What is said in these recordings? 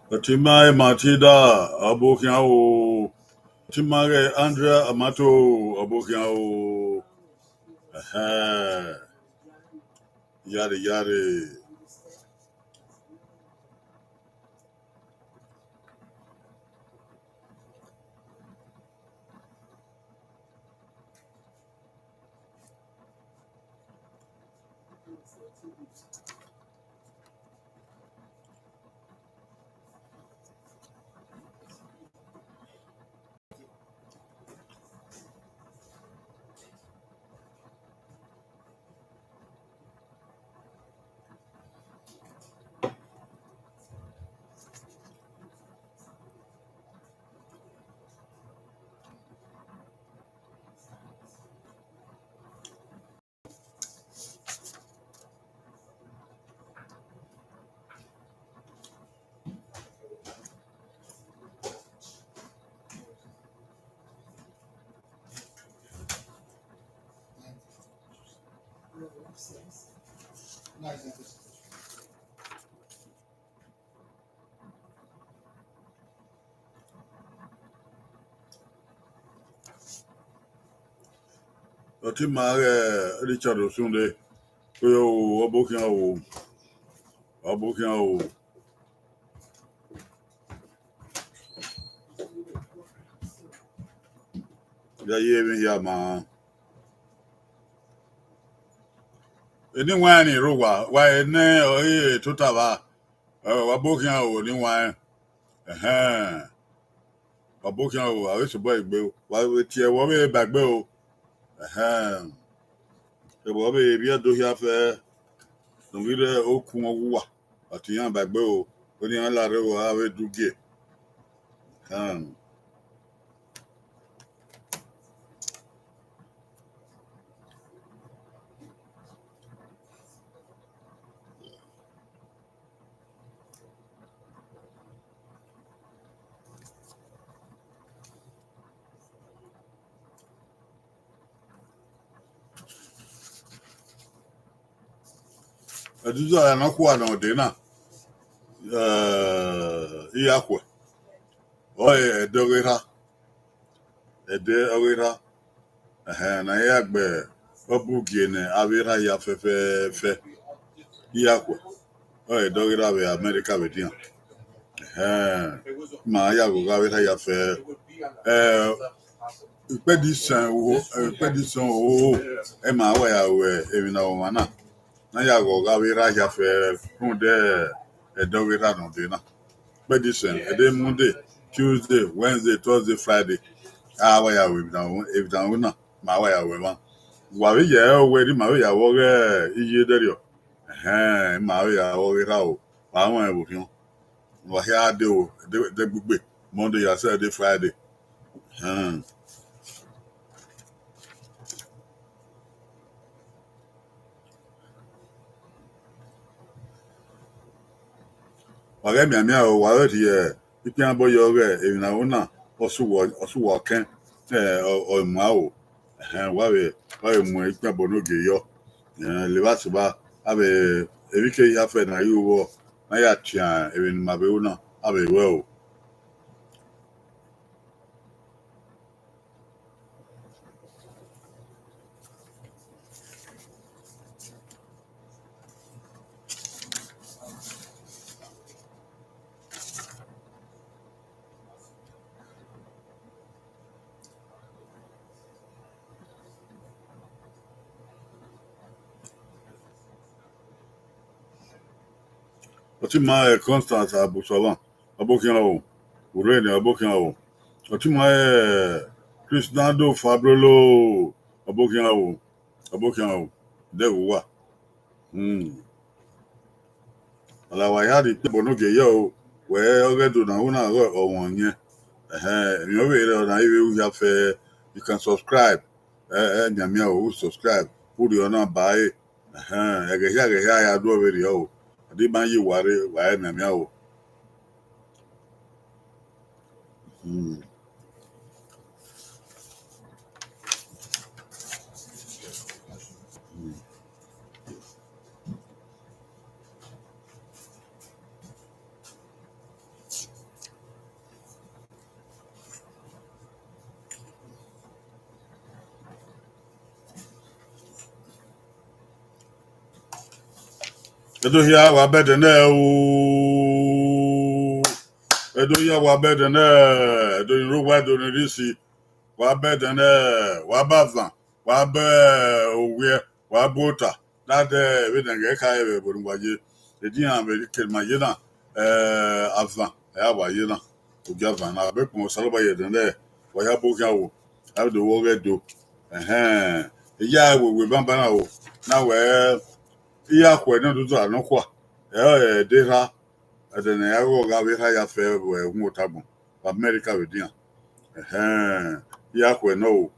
Timai Matida, Abokiao, Timare Andrea Amato, Abokiao, Yada Yada. Timare Richard Sunday, Abokiao, Abokiao. Ya even here, man. Anyone in Rowa, why, ne, or Totava, Abokiao, anyone. Abokiao, I wish a boy, why would you worry back, Bill? The Bobby, if you have the leader Okuma, at young back bill, when you allow to have it to get. I do not quite on dinner. Iaqua. Oh, a dogera, a de awera, and I have a book in Avera Yafe, Iaqua. Oh, a dogera, America with him. Maya go Gaveta Yafe. Expedition, Emma, where we, even though Mana. Naya go Gavera Yafe, who there a dogera no dinner. Expedition, a day Monday, Tuesday, Wednesday, Thursday, Friday. Where we down, if down, my way away. Wàá yẹ ẹ wẹ ní màá yà wọ rẹ iye dẹrẹ ọ màá yà wọ rẹ ra o wàá wọn ẹ wò fi hàn wàá yà á dé o dé gbogbo Monday yà sẹ dé Friday wàá rẹ mìàmìà o wàá rẹ ti yẹ pípín abọ yọ rẹ ìrìnàwó náà ọsùwọ kẹn ọmọ àwò wàá rẹ mú pípín abọ n'oge yọ lè bá sọ bá abẹ erike yà fẹ nà yóò wọ náà yà tìǹ ìrìnàmàbẹwò náà abẹ wẹ o. Ọtí máa ẹ Constance Abusola Abokiawo Urene Abokiawo ọtí máa ẹ Cristiano Fabrolo Abokiawo dẹ́wù wà. Àlàwà yá di pé bọ̀nùgẹ̀ yẹ o wẹ́ ọ̀rẹ́dùn náà wọn náà rọ̀ ọ̀wọ̀n yẹn. Èmi ọ̀rẹ́ rẹ̀ ọ̀nà ìwé wíwá fẹ́ you can subscribe nyàmíà o subscribe kúrò ọ̀nà báyìí ẹ̀gẹ̀hẹ́ àyàdó ọ̀rẹ́ rẹ̀ o àdé máa ń yí wàá nyàmíà o. Edo here wa better now. Edo here wa better now. Edo in Rogwa do Nisi. Wa better now. Wa Bava. Wa be Oghe. Wa Ibota. That we don't get high. But waje. The thing I'm very kill my yena. Ava. I wa yena. Ugava na be ko salaba yeden there. Wa ya boka wo. How the Oghe do. Yeah, we bamba na wo. Na we iya kwa no do anokwa. Data then I go ga we ha fair we mutabo. America we dia. Iya kwa no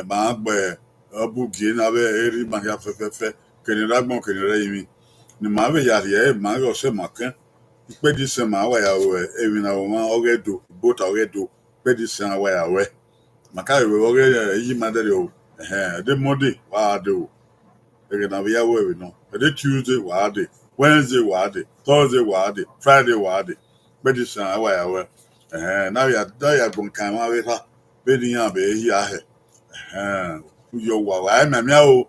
ma gbe abugi na be eri ma ya fe kenira gbon kenira yimi. Ni ma be ya ye ma yo se makan. Pe di se ma wa ya we ewi na wo ma Oghe do, Ibota Oghe do. Pe di se wa ya we. Maka we Oghe yi ma dere o. De modi wa de o. Ege na we ya we no. De Tuesday wa de. Wednesday wade, Thursday wade, Friday wade. Bedi san awa ya we. Now ya da ya gon kan ma we fa. Bedi yan be hi ahe. Yo wa na mia o.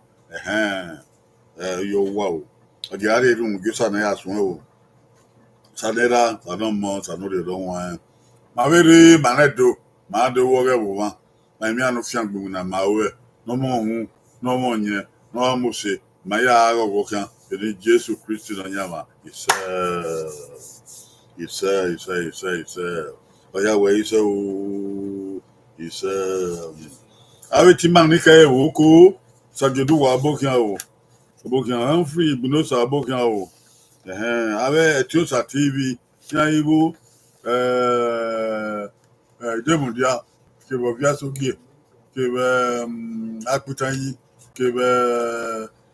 Yo wa o. Odi are ru ngi sa na ya sun o. Sadera, sa no mo, sa no de don wa. Ma we ri ma na do, ma do wo ge wo wa. Ma mi anu fian gbu na ma we. No mo hu, no mo nye, no mo se. Ma ya go kan. Ele Jesus Christ na nyama. Isa. Oya we isa o. Isa. Awe ti man ni ka e wo ko. Sagedu wa abokian o. Abokian am free buno sa abokian o. Awe Etiosa TV. Nya ibo demundia ke bo bia so gie. Ke akutan yi. Ke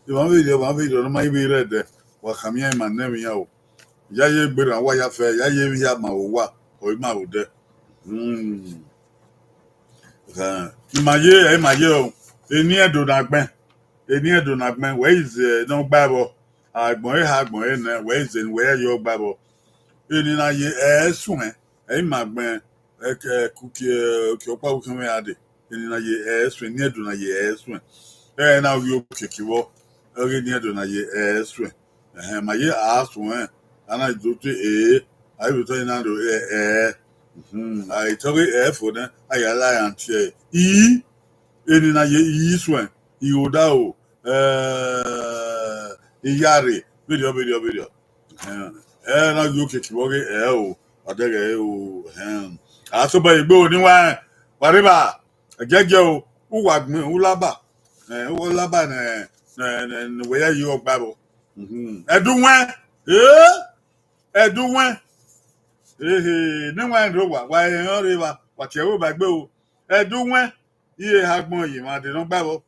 One video, no my be read there. What come here, man, name you. Ya ye better, why ya fair, ya ye ya ma wa, or ma would there. My year, a near do not man, where is no Bible? I boy have my where is in where your Bible. In a year, swim, my man, cookie, Kyopa come at it. In a year, swim, near do not year, swim. Now you kick you. Oghe ni do na ye eswe ma ye aso ana do to I will tell you now do I tell you for them I lie and say eni na ye swen oda o yare video na you ke kiwoge o adege o aso ba igbo ni wa wariba jeje o uwagbin ulaba ulaba na where you Bible. Edunwe. Edunwe. No one do what. Why you river? What you back go? Edunwe. Ye have more you ma de no Bible.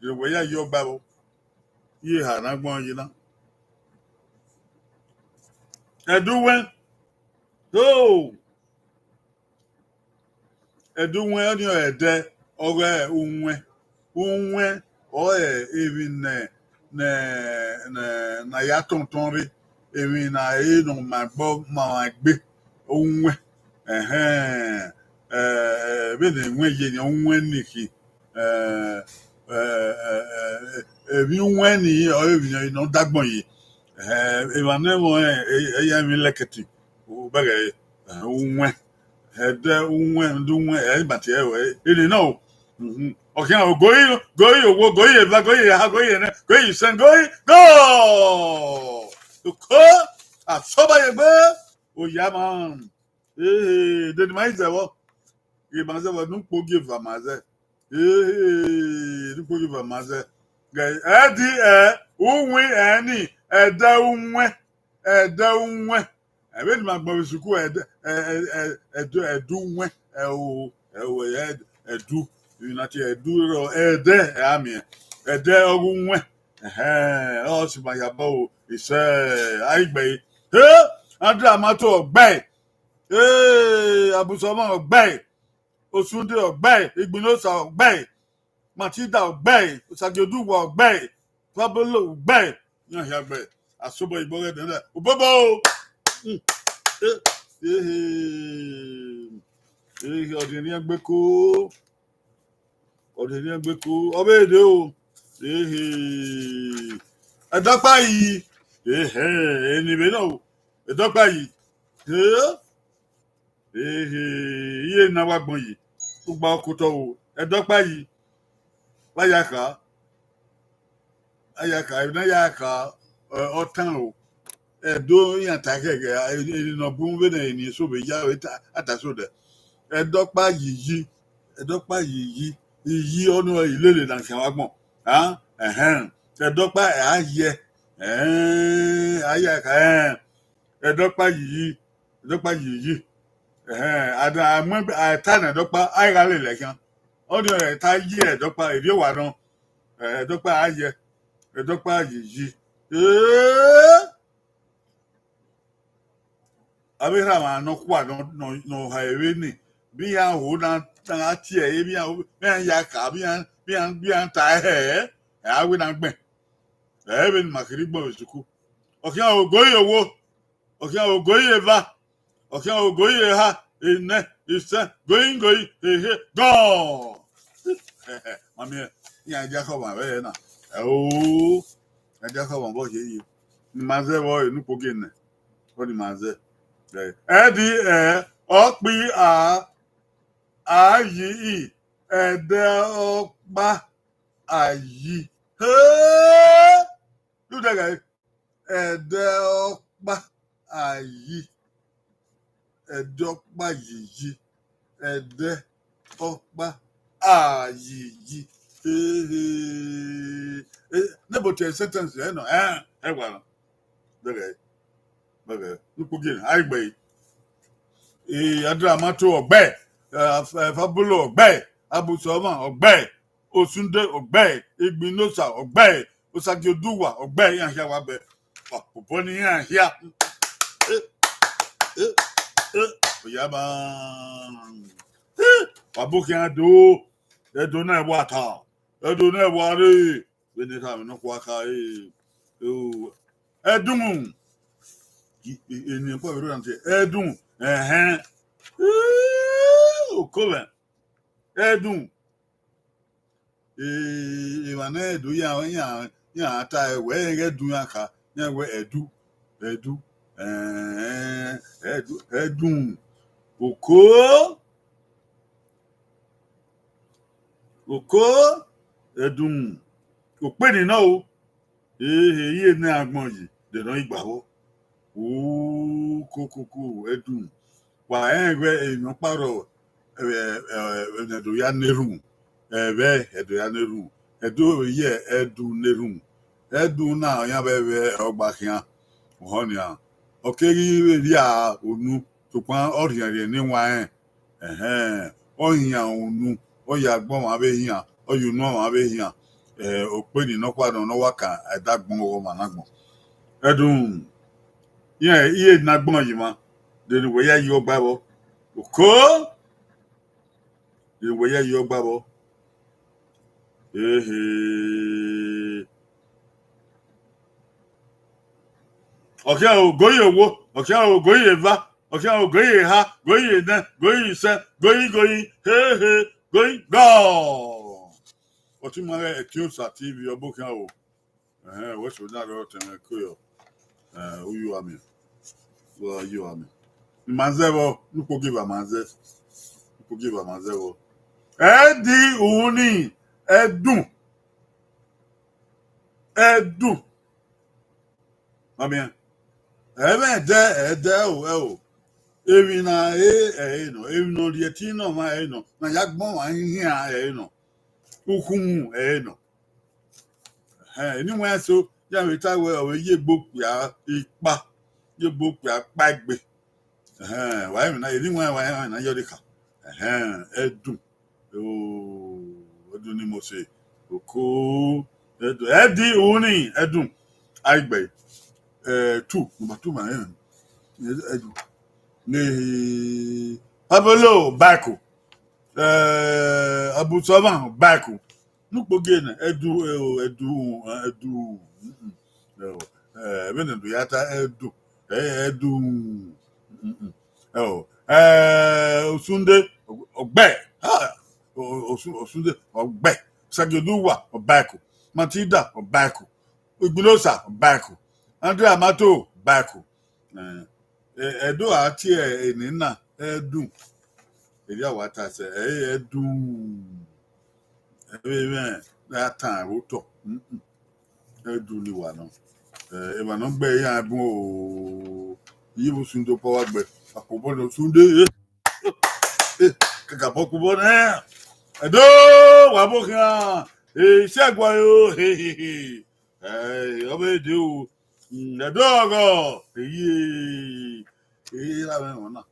The way you Bible. Ye ha na gbon you na. Edunwe. Oh. Edunwe on your head. Oghe unwe. Even na ya tontonri emi na no ma gbo ma gbe onwe be de nwe ye ni onwe niki ebi onwe ni o ebi no dagbon yi e ma ne mo ya mi leketi o bege onwe ede onwe ndunwe e bati e ni no okay, now go send go. To call a soba yebe. Oh, yeah, man. Then my zewo. You must have no give a maze. No give a maze. Guy, we any, a down, I read my boy suku do. You not here do I ogunwe oh si my yabo is I bay andra mato bay abusoma bay osunde bay igbinosa bay matida bay sagedu bay pablo bay yan ya bay asobo ibore den there obobo odin yan gbeko Odeni agbeko obede o Edokpa yi. Enibe no. Edokpa yi. Iye na wa gbon yi. Ugba okuto o. Edokpa yi. Ayaka na yaka otan o. Edo yan takege no bumbe na ni so be ya ataso de. Edokpa yi. Edokpa yi. Iyi onu ilele na kan wa gbon. Edokpa aye. Ayaka Edokpa yi. Ada amwe atana edokpa ayga le lekan. Oni ta yi edokpa eri wa don. Edokpa aye. Edokpa yi. Abira ma no kwa no ha ewe ni. Bi ya ho na ati e bi ya ya ka bi ya ta awe na gbe. Ebe ni makiri gbo esuku. Okia ogoye wo. Okia ogoye va. Okia ogoye ha. Ine isa going go. Mami ya jako ba we na. Jako ba bo ye. Ni maze wo enu pogene. O ni maze. Edi okpi ayi ede okpa ayi. Do that guy. Ede okpa ayi. Edokpa yi. Ede okpa ayi. Nebo te sentence no gwa no. Okay. Nupogin aigbe. Adra mato ogbe. Fabulo ogbe. Abusoma ogbe. Osunde ogbe. Igbinosa ogbe. Osagioduwa ogbe yan hia wa be. Popo ni yan hia. Oyaba. Wabuki ado. Edo na wata. Edo na ware. We need have no kwaka edun. Eni po ero ante edun. Okoven. Edun. Iwana edu ya ata ewe edun aka. Ya we edu. Edun. Oko edun. Ope ni na o. Iye ni agbon yi de no igbawo. Koko edun. Wa enwe enu paro edo ya neru. Edo ya neru. Edo ye edu neru. Edu na yan bebe ogba kian. Ohonia. Okeri ri a onu to pan oriyan ni wa oyan onu oya gbon wa be yan oyunu wa be yan ope ni no kwado no waka adagbon wo managbon edun iye na gbon yi ma de ni we ya yi ogba bo oko de we ya yi ogba bo Okia ogoye wo, okia ogoye va, okia ogoye ha, goye na, goye se, goye, goye, go. Oti mare etiosa TV obokan o. We so na ro teme koyo. Uyu ame. Wo you ame. Manzevo, nuko give manze. Nuko give manzevo. Edi uni, edu. Mabien. Ede o. Evi na no, evi no dieti no ma no. Na yagbon wa hia no. Ukumu no. Anyone so ya reta we ye gboku ya ipa. Ye gboku ya pagbe. Wa mi na anyone wa na yodika. Edun. Edun ni mo se. Oko edun. Edi uni edun. Aigbe. Number 2 man. Edu. Ni Pablo Bako. Abusoma Bako. Nupo gene edu. Bene do yata edu. Edu. Osunde ogbe. Osunde ogbe. Sagioduwa Bako. Matida Bako. Igbunosa back. Andre Amato back. Edo ati enina edu. Eri awata se edu. Amen. That time we talk. Edu ni wa no. E ma no gbe ya bu o. Yi bu sundo power gbe. Akobo no sunde. Kaka pokubo na. Edo wa bo kan. Segwa yo. Obe de o. Edo go. La me wona.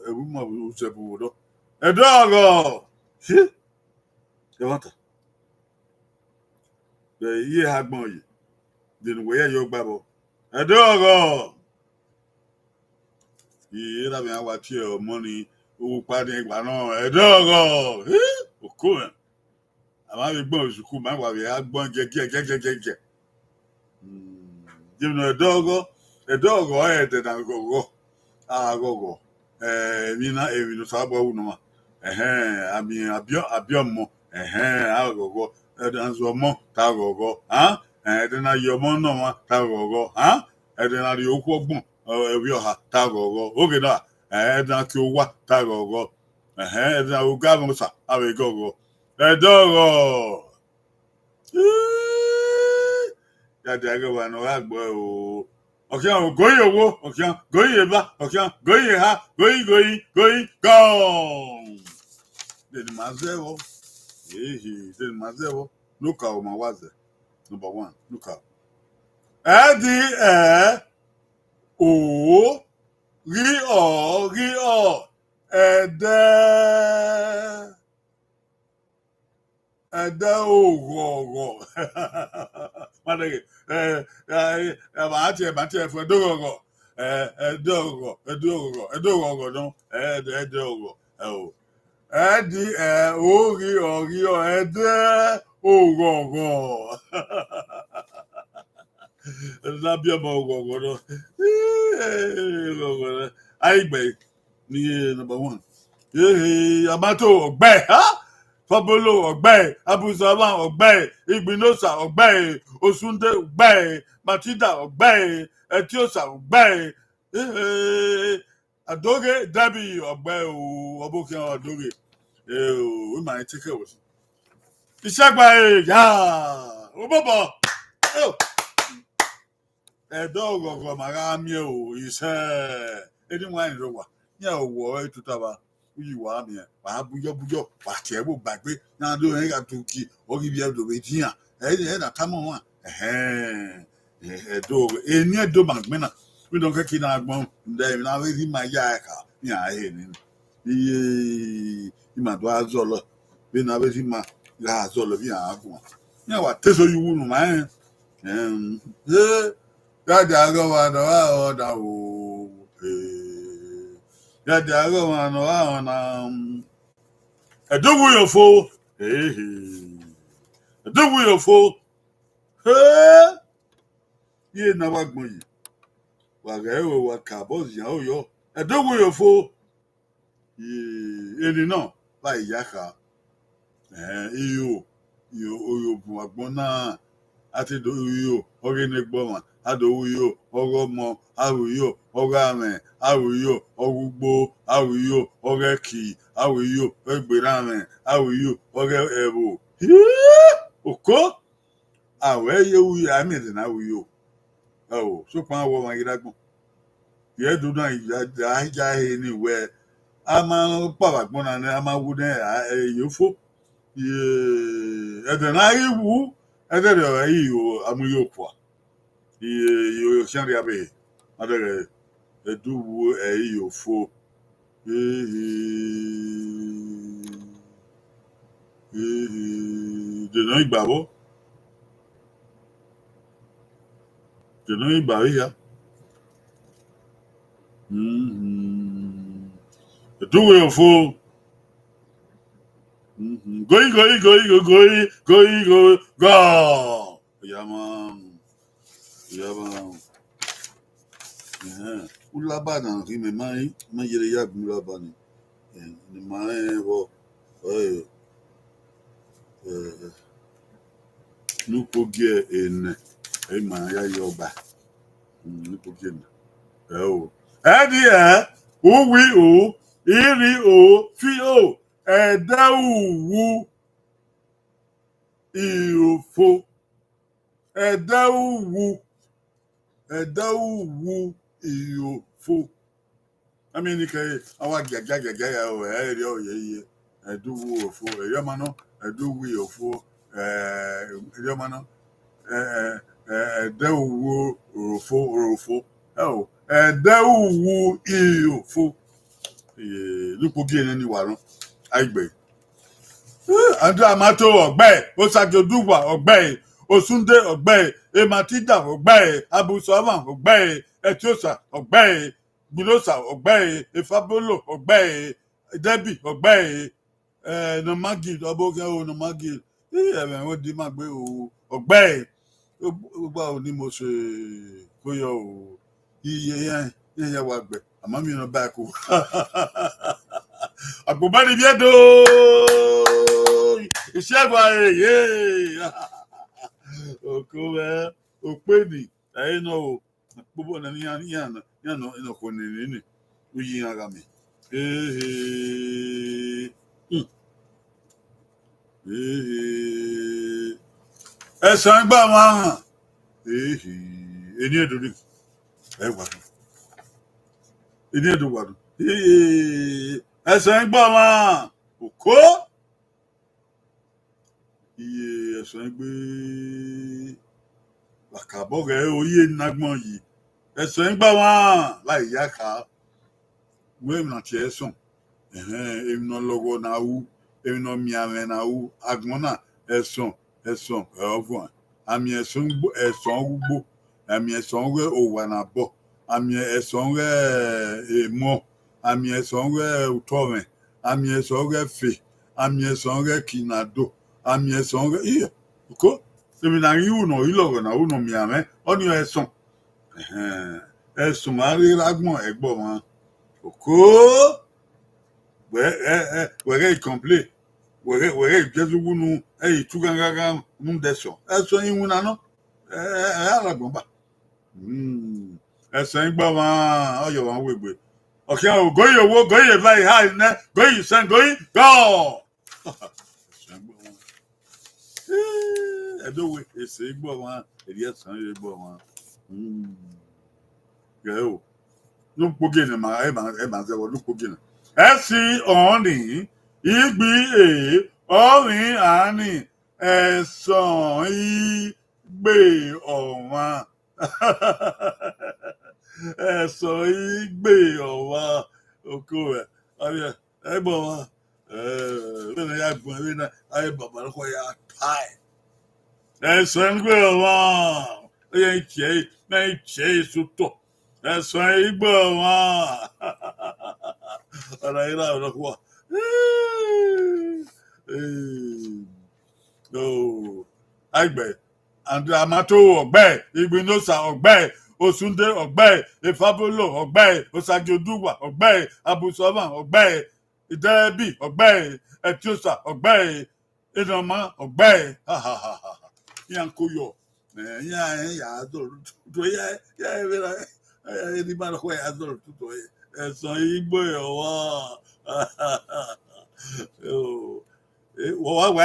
Ewu ma bu se bu do. Edo go. Si. Levanta. Ye hagbon yi. Den we yo gbabo. Edo go. La me wa ti o money. Owó pàdé ìgbà náà ẹ̀dọ́gọ̀ òkú ẹ̀ àwọn àgbẹ̀gbọ́n òṣùkú máa wà wíyá gbọ́n jẹ́jẹ́jẹ́jẹ́jẹ́ jẹ́mi ẹ̀dọ́gọ̀ ẹ̀dẹ̀dà gọ̀gọ̀ àgọ̀gọ̀ èmi ló sábà wù náà àmì àbíọ̀mọ̀ àgọ̀gọ̀ ẹ̀dẹ̀nàzọ̀mọ̀ tàgọ̀gọ̀ ẹ̀dẹ̀nàyọ̀mọ̀ náà tàgọ̀gọ̀ ẹ̀dẹ̀nàyọ̀kú ọgbọ̀n ẹ̀wí ọ̀hà tàgọ̀gọ̀ ókè náà ẹ̀dá kí ó wá tàgọ̀gọ̀ ẹ̀dá ogá mọ̀sà àwẹ̀gọ̀gọ̀ ẹ̀dọ́gọ̀ jáde àgẹ̀wà náà wà gbọ́ o ọ̀kẹ́ àwọn gòyè owó ọ̀kẹ́ gòyè bá ọ̀kẹ́ gòyè ha gòyè gọ́ọ̀n dèdè máa zẹ́wọ́ dèdè máa zẹ́wọ́ lókà ọ̀ máa wá zẹ̀ number one lókà ẹ̀dí òó rí ọ̀ ẹ̀dẹ́ ògọ̀ọ̀gọ̀ màá tiẹ̀ fún ẹ̀dọ́gọ̀gọ̀ ẹ̀dọ́gọ̀gọ̀ náà ẹ̀dọ́gọ̀ ẹ̀dí òrí ọ̀ ẹ̀dẹ́ ògọ̀ọ̀gọ̀ lábíà máa ògọ̀ọ̀gọ̀ náà àìgbẹ́ ní number one Amato ọ̀gbẹ́ Fọbolo ọ̀gbẹ́ Abusama ọ̀gbẹ́ Igbinosa ọ̀gbẹ́ Osunde ọ̀gbẹ́ Matida ọ̀gbẹ́ Etiosa ọ̀gbẹ́ Adoge Dabi ọ̀gbẹ́ ọbọkẹ Adoge we máa ń tẹkẹ wọ sí ìṣàgbà yá ọbọbọ ẹ̀dọ́ ọ̀gọ̀gọ̀ màrá mi ò iṣẹ́ ẹni wọn àìrọ wà ní ọwọ́ ètùtàbà yìí wà mí ẹ wà á bújọ́ wà á tiẹ̀ bó gbàgbé náà ló ń yà tó kí orí bí ẹ̀dọ̀ bẹ jiyàn ẹ̀dà támọ̀ wọn ẹ̀dọ́ ẹni ẹ̀dọ́ màgbẹ́nà mi dọ̀ kẹ́kẹ́ náà gbọ́n ǹdẹ́ mi náà wẹ́ẹ́ máa yá ẹ̀ka ní ààyè nínú iye ìmàdọ́ azọ́ lọ bí náà wẹ́ẹ́ máa yá azọ́ lọ bí àágùn wọn ní àwọn àtẹ́sọ̀ yìí wúnú máa ń jáde àgọ́wà náà ọ̀dà wò jáde àgọ́wà náà ọ̀nà ẹ̀dọ́wùyọ̀fó ẹ̀dọ́wùyọ̀fó yé náà wà gbọ̀n yìí wàgà ẹ̀rọ wà kàbọ̀sì yàn ó yọ ẹ̀dọ́wùyọ̀fó ẹni náà báyìí yá ká iyo oyòbùn àgbọ̀n náà àti iyo ọ̀rẹ́nẹgbọ̀n adòwúyò ọgọmọ àwùyò ọgàmẹ àwùyò ọgbùgbò àwùyò ọgẹkì àwùyò ẹgbẹràmẹ àwùyò ọgẹ ẹbù òkó àwẹ yẹwùyò àmìlẹ àwùyò ẹwò sọpọn àwọ ọmọgídàgbọn yẹdùnú àjà ẹni wẹ a máa ń pàwàgbọn náà ni a máa wú ní ẹyẹfó ẹdẹ náà yìí wú ẹdẹ rẹ yìí àmúyò pọ yo sian ria be adere eduwo yo fo de no igbabo ya eduwo yo fo go yaman ulabana rime mai yere ya ulabani ni mai bo nupogie ene ema ya yoba nupogie ene o edi uwi o iri o fi o edawuwu iofo edawuwu iofo I mean, our gaga area, I do for a Yamano, I do we for Yamano, Dewu Rofo, oh, Dewu you for look again anyone. I beg. Andra Amato Ogbe, Osajoduwa Ogbe, Osunde Ogbe, Ematida Ogbe, Abu Saman Ogbe, Etiosa Ogbe, Bilosa Ogbe, Efabolo Ogbe, Debi Ogbe, Nomagi, Oboge o Nomagi, wọ́n di máa gbé Ogbe, gbogbo àwọn onímọ̀ ṣe kóyọ o, iye yẹn wà gbẹ, àmọ́ mi ò bá kú. Agbobani biedo ìṣẹ́gun ayẹyẹ okòwé òpèdì ẹ̀yìn náà o gbogbo ọ̀nà yànnà ìnàkọ̀ nìyí oyin ara mi. Ẹ̀sán gbà máa hàn ẹni ẹ̀dùn ẹ̀ wà dùn ẹni ẹ̀dùn wà dùn. Ẹ̀sán gbà máa òkó iye ẹ̀sán gbé làkàbọ̀ rẹ̀ oyè nagbọ̀n yìí ẹ̀sán gbà máa láì yá ká wẹ́ẹ̀mù náà tiẹ̀ sùn èmi náà lọ́wọ́ náà wú èmi náà mìíràn náà wú agbọ̀n náà ẹ̀sán ẹ̀ọ́fọ̀n àmì ẹ̀sán gbogbo àmì ẹ̀sán rẹ̀ òwà náà bọ̀ àmì ẹ̀sán rẹ̀ èèmọ̀ àmì ẹ̀sán rẹ̀ òtọ́rẹ̀ àmì ẹ̀sán rẹ̀ fè àmì ẹ̀sán rẹ̀ kìnàdó àmì ẹ̀sán rẹ̀ iye kó èmi náà yí wùnà ìlọ̀rọ̀ náà wùnà mìíràn ọ̀nì ẹ̀sán àrírágbọ̀n ẹ̀gbọ́n wọn òkó wẹ̀rẹ̀ ìkọ̀m̀plé wẹ̀rẹ̀ ìjẹ́sùgbùnú ẹ̀yìn túgángágá mú dẹ̀sán ẹ̀sán yín wùnà náà àràgbọ̀n bà ẹ̀sán gbọ́ wọn ọ̀yọ̀ wọn wègbè ọ̀kẹ́ ò góyè owó góyè láì ha iná góyè sẹ́n góyè gọ́ọ̀ ẹ̀sán gbọ́ wọn ẹ̀dọ́wẹ̀ ẹ̀sán gbọ́ wọn èdè ẹ̀sán yẹ gbọ́ wọn gẹ̀ ò ló ń pogé ni mà ẹ̀ mà zẹ́wọ̀ ló ń pogé ni ẹ̀sìn ọ̀ọ́nì ìgbì ọ̀rìn àánì ẹ̀sán ìgbè ọ̀wọ́n ẹ̀sán ìgbè ọ̀wọ́n oko rẹ̀ ọ̀rẹ́ ẹ̀gbọ́n wọn ẹ̀ẹ́dẹ́gbẹ̀rún yà gbọ́n ẹ̀rí náà ayé bàbá lọ́kọ̀ yà táì ẹ̀sán ìgbè ọ̀wọ́n ẹ̀yẹ ìkyẹ́ ìsútọ̀ ẹ̀sán ìgbè ọ̀wọ́n ọ̀rẹ́ yìí náà lọ́kọ̀ àgbẹ̀ Andra Amato Ogbe, Igbinosa Ogbe, Osunde Ogbe, Efabolo Ogbe, Osajoduwa Ogbe, Abusoma Ogbe, Idebi Ogbe, Etiosa Ogbe, Idoma Ogbe. Yankoyo. Ya adoro tuto ya vera ni ba ko ya adoro tuto ẹ̀sán Igbo wa wọ́n wá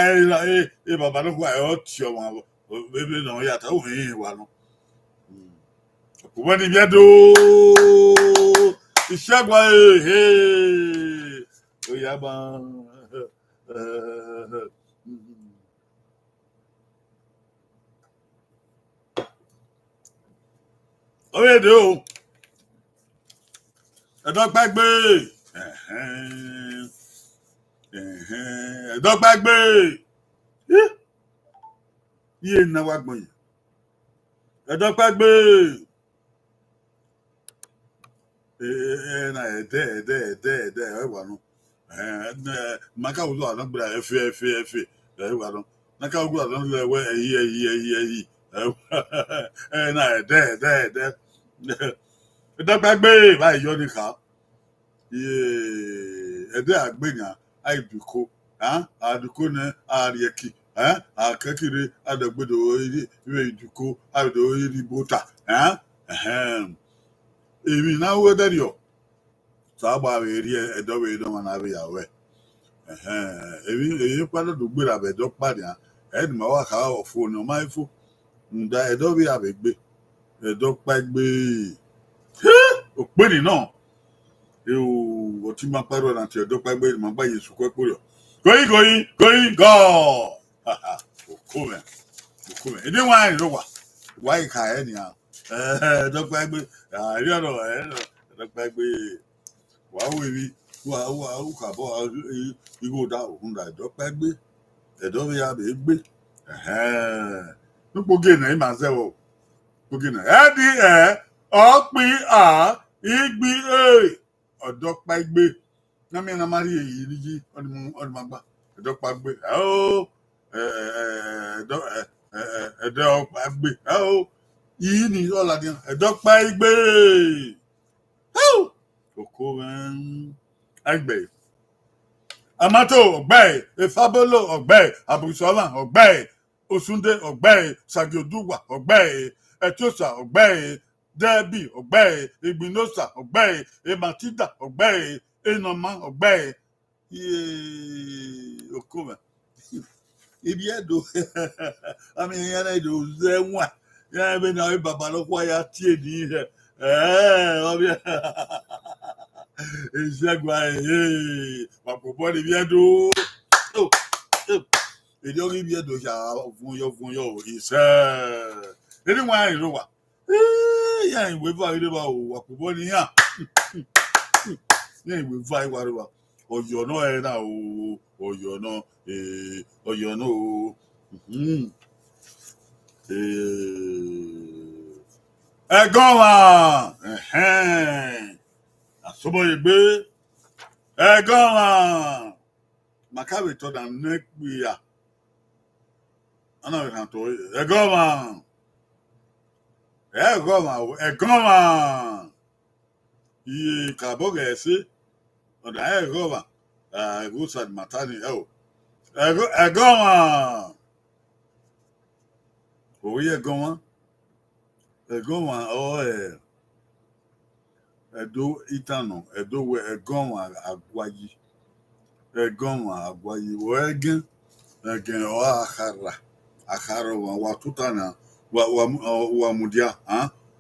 ẹ bàbá ló kọ́ ẹ̀ tí ọmọ bébí náà yàtọ̀ òun yìí wà nù. Òkùnbọ́n ni bíẹ́ dó ìṣẹ́gun ó yá bá ọ̀rẹ́ èdè o ẹ̀dọ́gbàgbé ẹ̀dọ́gbàgbé yíyé náwó agbọ̀nyìn ẹ̀dọ́gbàgbé na ẹ̀dẹ́ ẹ̀wà nù maka wùdú àdọ́gbìlà ẹ̀fẹ̀ ẹ̀wà nù maka wùdú àdọ́gbìlà ẹ̀wẹ̀ ẹ̀yí na ẹ̀dẹ́ ẹ̀dọ́gbàgbé báyìí yọ nìka ẹ̀dẹ́ àgbẹ̀yàn àìdùkọ àdùkọ ní àríẹ̀kì akakiri adagbedo iwe duko ado Ibota emi na wo dario so agba we ri edo we do na be ya we ebi kwado do gbera be do pade ed ma wa ka o fo no mai fo nda edo bi abegbe edo pa gbe o pe ni na o ti ma paro na ti edo pa gbe ma gba Yesu ko epo yo going go o come e dey wine ro wa why ka e ni a edo pa gbe ri ono edo pa gbe wa we bi wa ka bo igo da o hunda edo pa gbe edo bi abegbe nupo ge na ma se wo pogi na opin igbi odo pa gbe na mi na mari eyi riji odun magba edo pa gbe edo pa gbe yi ni ola di edo pa gbe oko agbe amato ogbe efabolo ogbe abusola ogbe osunde ogbe sagioduwa ogbe etiosa ogbe debi ogbe igbinosa ogbe ematida ogbe enoma ogbe okome ibi edo ami yana edo zenwa ya be na baba lo kwa ya tie ni obi ejagwa papopo ni bi edo edo ri bi edo ya fun yo ise eni wa iro wa ya iwe fa ire ba o papopo ni ya ní ìwé fún àìwárìwá ọ̀yọ́ náà ẹ̀ náà o ọ̀yọ́ náà o ẹ̀gán wa àsọ̀bọ̀yẹ̀ gbé ẹ̀gán wa màkàwé tọ́da nẹ́gbìyà ọ̀nà ìkàn tó ẹ̀gán wa iye kàbọ̀gà ẹ̀sẹ̀ ọ̀dà ẹ̀gán wa ẹ̀gúsà màtánì ẹ̀gán wa òwe ẹ̀gán wa ẹ̀dọ́ ìtànà ẹ̀dọ́ wẹ ẹ̀gán wa àgbáyé wọ ẹ̀gán ọ̀ àkàrà wà tútànà wà mùdíà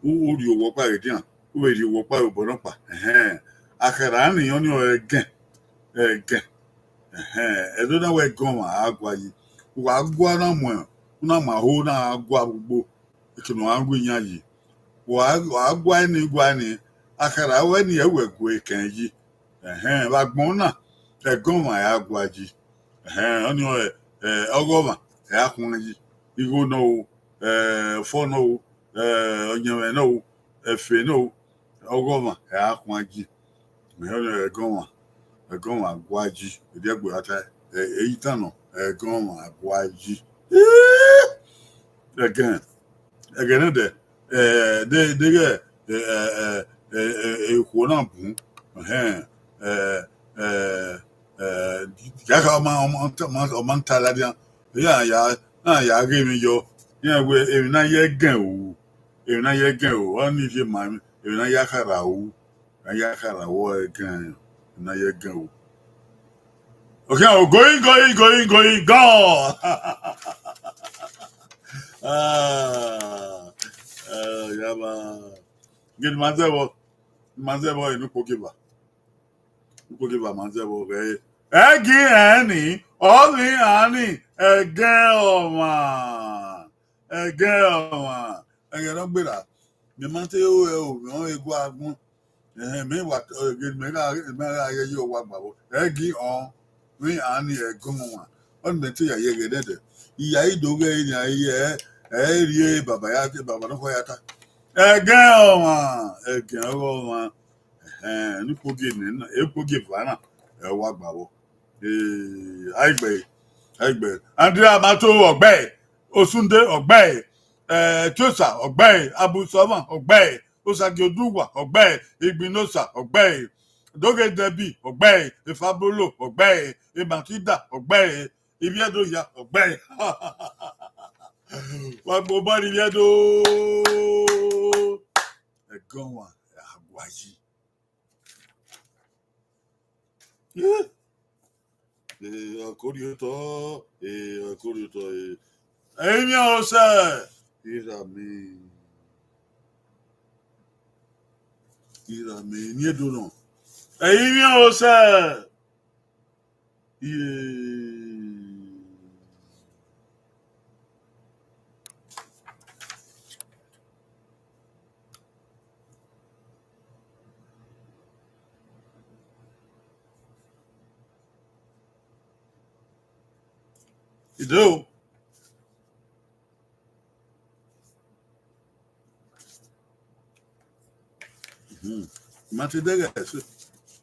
wúri owó pàrọ̀ díà wúri owó pàrọ̀ bọ̀nà pa àkàrà ànìyàn ní ẹ̀gán ẹ̀dọ́ náà wọ ẹ̀gán wa àgbáyé wà gbọ́ náà mọ̀ na ma ho na agwa gbogbo ikino angu nya yi wa agwa ni gwa ni akara we ni ewegu eken yi ba gbon na egon ma ya agwa ji oni ogoma ya kun yi igo no fo no onyewe no efe no ogoma ya kun ji me egon ma agwa ji edegbo ata eyi tano egon ma agwa ji again de ekwo na bu ya ka ma ntala dia ya ge mi yo ya we e na ye gan o oni je ma e na ya kara o gan na ye gan o okay, going go. Yaba. Get manzebo inu pokiba manzebo re. Egi ani, oli ani, ege oma. Ege no gbera. Me mante o me o egu agun. Me wa me ga ye yo wa gbabo. Egi on we ani egun wa. On me ti ya ye gede. Iya idoge ni aye rie baba no ko yata ege oma ni pogi ni na e pogi vana e wa gbabo aigbe Andrea Mato ogbe Osunde ogbe Tosa ogbe Abusoma ogbe Osagi Oduwa ogbe Igbinosa ogbe Doge Debi ogbe Ifabolo ogbe Imatida ogbe Ibiado ya Oghe. Wa boba Ibiado. Egonwa agwaji. Akorioto. Akorioto. Enya osa. Irame. Niedo no. Enya osa. You do. Matidega.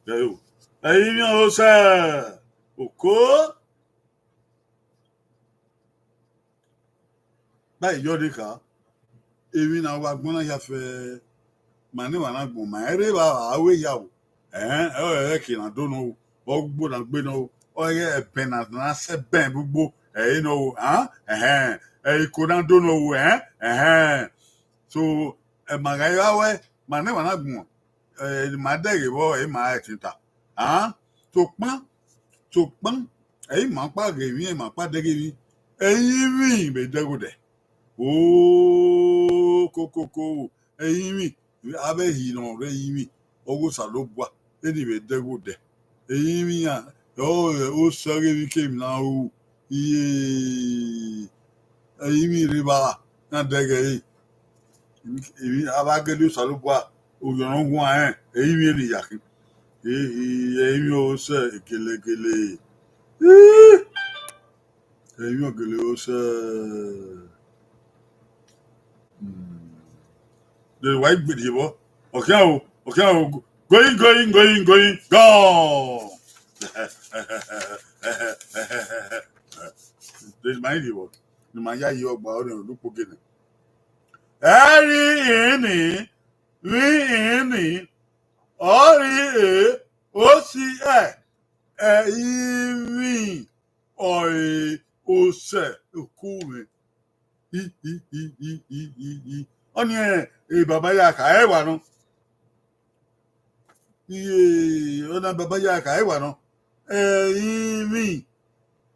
Eu. Aí, minha moça. O co. Báyìí yọrí ká. Èmi náà wá gbọ́n náà yàfẹ́. Màní wà náà gbọ̀n. Mà ẹ̀rẹ́ bá àwé yà wò. Ẹ̀rẹ́ kì náà dóná o. Ọgbó náà gbé náà o. Ọ̀yẹ́ ẹ̀bẹ̀ náà sẹ́ bẹ́ẹ̀ gbogbo. Ẹ̀yìn náà o. Ẹ̀yìnkò náà dóná o. So màgà yà wẹ́. Màní wà náà gbọ̀n. Mà dẹ́gẹ̀ bọ́ ẹ̀yìn mà ẹ̀ ti ta. So pọ́n. Ẹ̀yìn mà pa gèmí ẹ̀yìn mà pa dẹ́gẹ̀ mi. Ẹ̀yìn mi bẹ̀ dẹ́gù dẹ̀. Kókókó. Ẹ̀yìn mi. Abẹ́ yìí náà rẹ̀ yìí mi. Ọgọ́ sàlóbùà. Ẹ̀yìn bẹ̀ dẹ́gù dẹ̀. Ẹ̀yìn mi yà. Ó sọ́rẹ́ mi kémi náà o. Ẹ̀yìn mi rí bá náà dẹ́gẹ̀ yìí. Èmi abágẹ́lẹ́ sàlóbùà. Òyìnbó gun àyẹn. Ẹ̀yìn mi rí yàkí. Ẹ̀yìn mi ó sẹ́ gèlègèlè. Ẹ̀yìn mi ó gèlè ó sẹ́. The white video. Okay, going, go. This my video. The Maya you about look again. Any, Ori, O-C-A, E-V, O-Se, cool me. Onye baba ya ka ewa no. Ona baba ya ka ewa no. Mi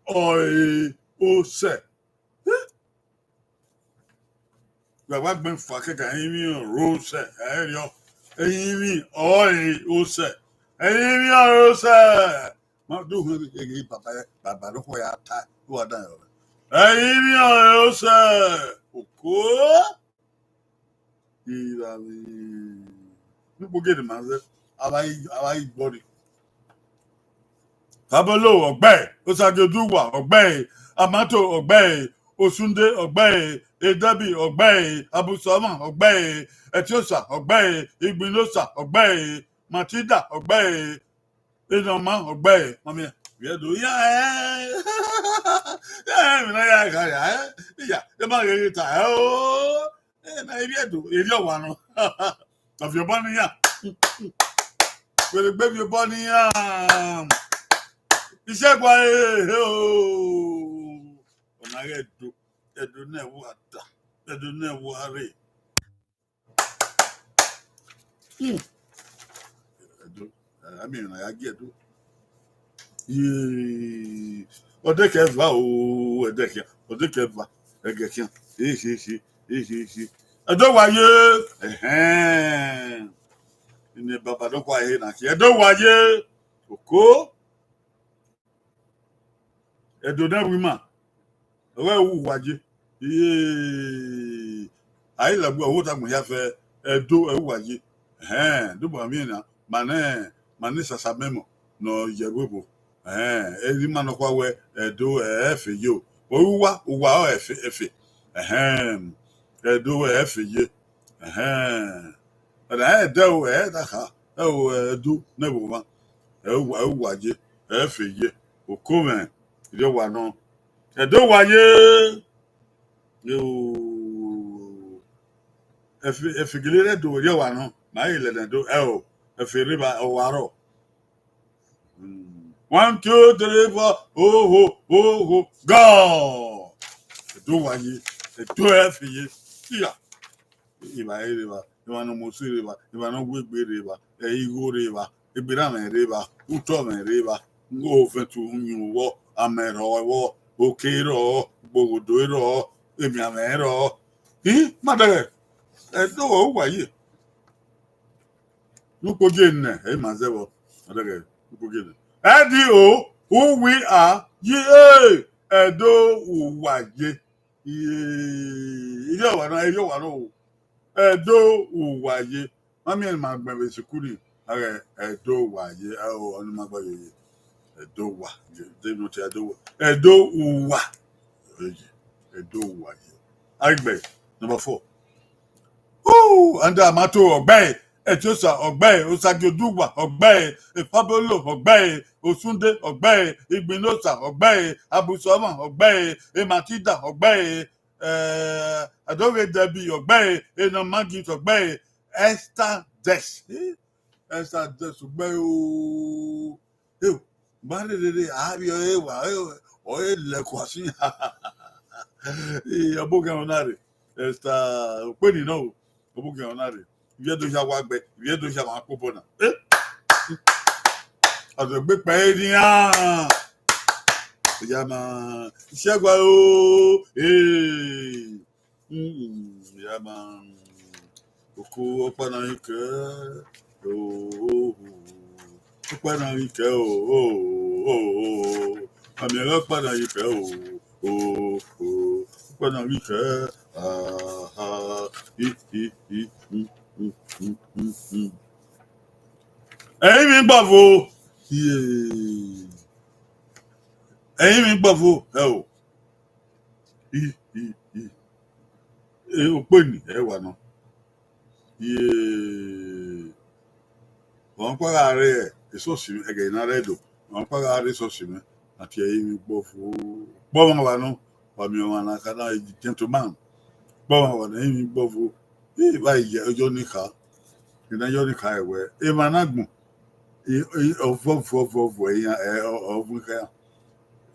o se. Baba gben fa ke ka mi ro se. Yo. Mi o se. Mi o se. Ma do hu ke baba do ko ya ta. Wo dan yo. Mi o se. Oko. People get the man. I body. Fabolo Oghe, Osajoduwa Oghe, Amato Oghe, Osunde Oghe, Edabi Oghe, Abusama Oghe, Etiosa Oghe, Igbinosa Oghe, Matilda Oghe, Edoma Oghe. Mami, we do yeah. Yeah, the man get tired. Maybe I do. If you want of your bunny, with a baby bunny, you said, why? When I get to, I do never worry. I mean, I get to. Or they can vow, or they can vow. I get him. I don't want you. In the Baba don't quiet. I don't want you. Oko. I don't know women. Well, who was you? I love what I'm have a do a waji. Do I mean, Manessa Samemo, no Yabubu. Every man of our do a F you. Oh, wow, F. Do a F ye. But I do do never one. Oh, what ye, F ye, or come. You don't want no. I don't want you. If you get it, do you want no? My let do L. If you river or waro. 1, 2, 3, 4. Oh, go. Do why ye, do it ye. Yeah. Iba river, Ivano Musi river, Ivano Wigby river, Ego river, Ibirame river, Utome river, go over to you war, Amero war, Okero, Bogoduero, Imiamero. Mother, no, why ye? Look again, Mazevo. Mother, look again. Adio, who we are, ye, Edo, why ye? You know, Edo uwaye. Mami en magbe sekuri. Are Edo waye. O onu magbe Edo wa. They not Edo. Edo uwa. Edo waye. Agbe number 4. Anda amato ogbe. Etiosa ogbe. Osagioduwa ogbe. Fabolo ogbe. Osunde ogbe. Igbinosa ogbe. Abusoma ogbe. Ematida ogbe. Adore Debbie ogbe. Ena Magit ogbe. Esther Desh. Esther Desh ogbe o. Bari dede abi ewa o le kwasi. Abogan onare. Esther openi no. Abogan onare. Iye do ya wa gbe, iye do ya ma popo na. Adogbe pe ni a. Yama Shagwa o Yama Oku Opana Ike Opana Ike Amira Opana Ike Opana Ike Ẹ̀yin mi gbà fo ẹ̀yin mi gbà fo ẹ o ó pè ní ẹ wà náà wọn pàrọ̀ rẹ̀ èso sí ẹ̀gẹ̀ iná rẹ̀ dò wọn pàrọ̀ rẹ̀ èso sí mi àti ẹ̀yin mi gbọ́ fo gbọ́ wọn wà náà wàmí wọn náà kàdá gentleman gbọ́ wọn wà náà ẹ̀yin mi gbọ́ fo báyìí ọjọ́ níka ìdájọ́ níka ẹ̀wẹ̀ ẹ̀ máa náà gùn ọ̀fọ̀fọ̀fọ̀ ẹ̀yìn ọ̀fun kẹ́yà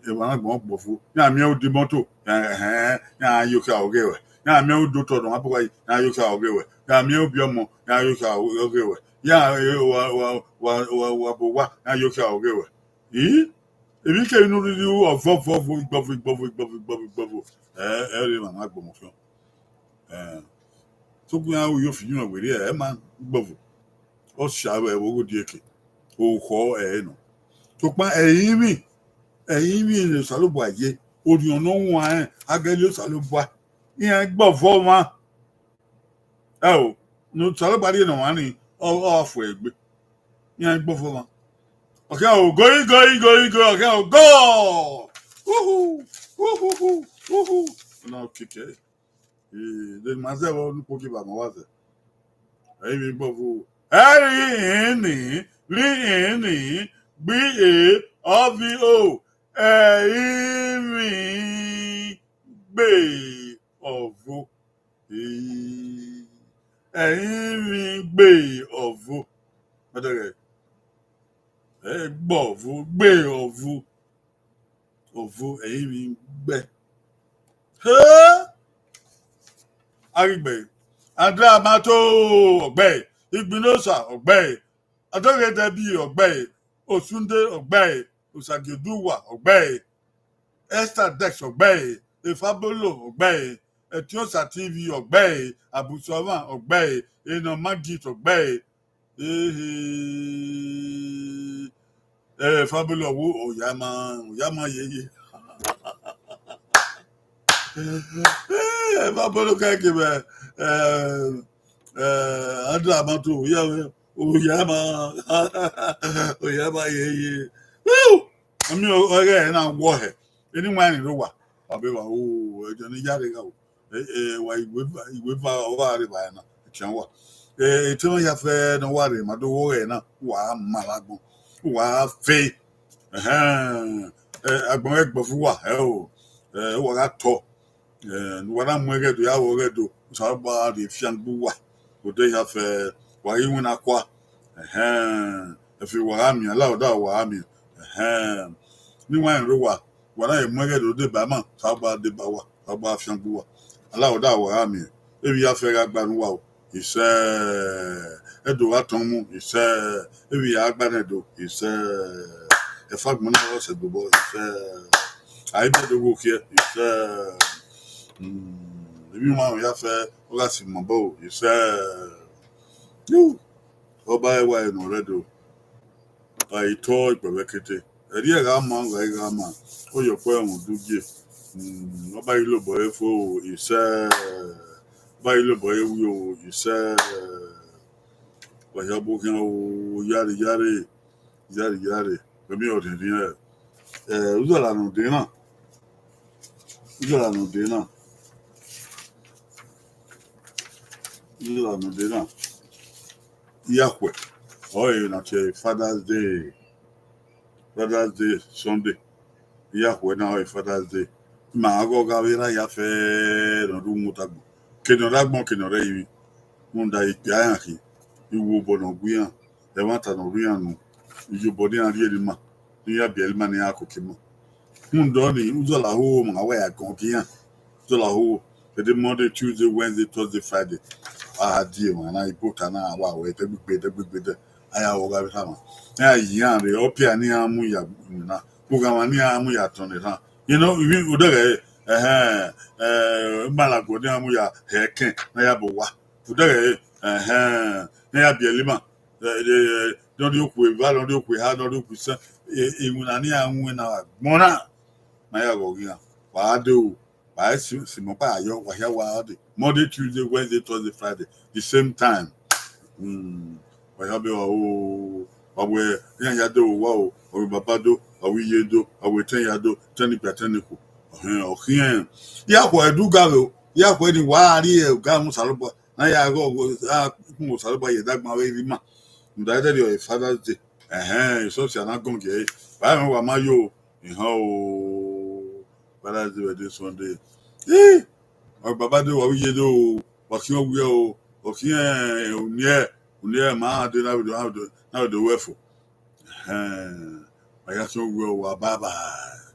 ìwọ̀n àgbọ̀n pọ̀ fún ní àmì ẹ̀ di mọ́tò ní àyòkè àwòrẹ́ rẹ̀ ní àmì ẹ̀ dó tọ̀dọ̀ wọn bọ̀ ní àyòkè àwòrẹ́ rẹ̀ ní àmì ẹ̀ bí ọmọ ní àyòkè àwòrẹ́ rẹ̀ ní wà bò wá ní àyòkè àwòrẹ́ rẹ̀ yìí èmi kẹ́ inú rírí ọ̀fọ̀fọ̀fọ̀ gbọ̀fọ̀ ẹ̀ rí màmá gbọ̀mọ̀ fún tó gbé àwọn yóò fi yún ọ̀wẹ̀rẹ̀ ẹ̀ máa gbọ̀fọ̀ ọ̀ ṣàwẹ̀ owó di èkè òkò ẹ̀ nù tó pa ẹ̀yìn mi le salobo aye orion no wan agele salobo iyan gbo fo wan o no salobo ari no wan ni ofo egbe iyan gbo fo wan okay o go okay o go no kike de mazewo nu poki ba mo waze ayi mi gbo fo ri ni bi OVO ẹ̀yin mi gbé ọ̀vọ̀ ẹ̀yin mi gbé ọ̀vọ̀ ọ̀dọ̀rẹ̀ ẹ̀ gbọ́ ọ̀vọ̀ gbé ọ̀vọ̀ ẹ̀yin mi gbẹ. Arígbẹ̀ André Amato ọ̀gbẹ́ Igbinosa ọ̀gbẹ́ Adọ́rẹ̀dẹ̀ bíi ọ̀gbẹ́ Osunde ọ̀gbẹ́ Osagioduwa ọ̀gbẹ́ Esther Dex ọ̀gbẹ́ Efabolo ọ̀gbẹ́ Etiosa TV ọ̀gbẹ́ Abusoma ọ̀gbẹ́ Ena Magit ọ̀gbẹ́ Efabolo wo Oyama yeye Efabolo kẹ́kẹ́ bẹ́ André Amato Oyama yeye. Ami ọ̀rẹ́ na wo he eni wan ni ro wa abe wa o ejo ni jare ga o wa ìwé fa o wa re ba na chen wa tí wọ́n ya fẹ́ no wa re ma do wo he na wa malagbon wa fe agbon egbo fu wa o wa ga to wa na mu ege do ya wo ege do so ba de fian bu wa o de ya fẹ́ wa yi won akwa efi wa mi ala o da wa mi Ni wan rowa wala e mwege do de ba ma sa ba de ba wa sa ba fian bu wa ala o da wa mi e bi afe ga gba nu wa o ise e do wa ton mu ise e bi agba na do ise e fa gbo na o se do bo ise ai be do go kia ise e bi wa o ya fe o ga si mo bo ise you o ba e wa e no redo ai to igbe kete eri e ga ma ga ga ma o yo po ehun duje ọba ilé bọ̀ ẹ́ fún iṣẹ́ ọba ilé bọ̀ ẹ́ wí o iṣẹ́ ọ̀yàbọ̀ kí o yáre pẹ̀mí ọ̀dẹ̀ ní ẹ̀ uzọ̀lànà dé náà iyakwe ọ̀yẹ̀ na che Father's Day Sunday iyakwe na ọ̀yẹ̀ Father's Day ma ago gavera ya fe no du mutagbo kenora yi munda ipe ayan ki iwo bono guyan e wanta no ruyan no ijo bodi an ri ma ni ya biel ma ni akoke mo mundo ni uzola ho ma wa ya kon kiyan uzola ho the Monday, Tuesday, Wednesday, Thursday, Friday di ma na Ibota na wa we te gbegbe aya wo gavera ma ya yan re opia ni amu ya na program ni amu ya ton ni ran you know we udere malago ni amu ya heken na ya bo wa udere na ya bielima don di okwe va don di okwe ha don di okwe sa imuna ni amu na gbona na ya go gina wa de o wa si mo pa ayo wa ya wa de Monday, Tuesday, Wednesday, Thursday, Friday the same time wa ya be o wa we ya de o wa o baba do awi yedo awi ten yado teni platenico ohien ya ko eduga o ya ko ni wa ri e ga mu salobo na ya go mu salobo ye dagma we ri ma nda de your Father's Day so si ana gon ge ba mi wa ma yo o Father's Day this Sunday o baba do awi yedo o ki o wi o ki unie ma de na do wefo I got so well, bye bye.